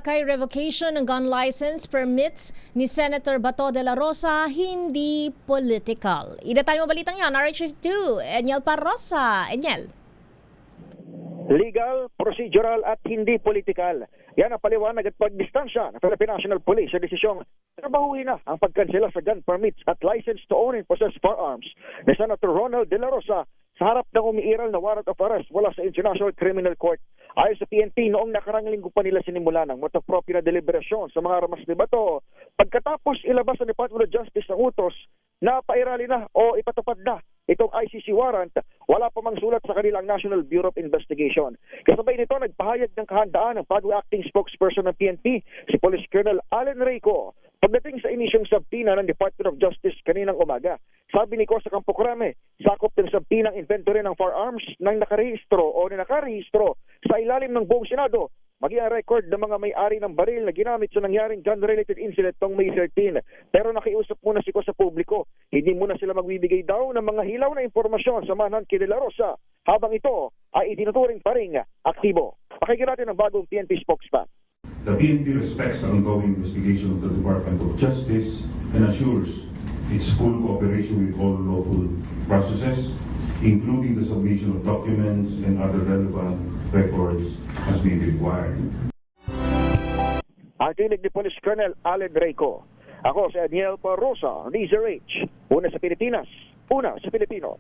kay revocation ng gun license permits ni Senator Bato de la Rosa hindi political. Idetalye mo balitang yan, RH52, Enyel Parrosa. Enyel. Legal, procedural at hindi political. Yan ang paliwanag at pagdistansya ng Philippine National Police sa desisyong trabahuhin na ang pagkansela sa gun permits at license to own and possess firearms ni Senator Ronald de la Rosa sa harap ng umiiral na warrant of arrest mula sa International Criminal Court. Ayon sa PNP, noong nakarang linggo pa nila sinimula ng motu proprio na deliberasyon sa mga ramas ni Bato. Pagkatapos ilabas ng Department of Justice ang utos na pairali na o ipatupad na itong ICC warrant, wala pa mang sulat sa kanilang National Bureau of Investigation. Kasabay nito, nagpahayag ng kahandaan ng bagong acting spokesperson ng PNP, si Police Colonel Allen Reyco, pagdating sa inisyong sabtina ng Department of Justice kaninang umaga. Sabi ni Cosa Campo Crame, sakop ng sabtinang inventory ng firearms nang nakarehistro sa ilalim ng buong Senado, maging ang record ng mga may-ari ng baril na ginamit sa nangyaring gun-related incident noong May 13. Pero nakiusap muna si Cosa sa publiko, hindi muna sila magbibigay daw ng mga hilaw na impormasyon sa manhunt kay De La Rosa, habang ito ay itinuturing pa ring aktibo. Pakinggan natin ang bagong PNP spokesman. The PNP respects the ongoing investigation of the Department of Justice and assures its full cooperation with all lawful processes, including the submission of documents and other relevant records as may be required. Ang tinig ni Police Colonel Allen Reyco. Ako si Enyel Parrosa, News RH. Una sa Pilipinas, una sa Pilipino.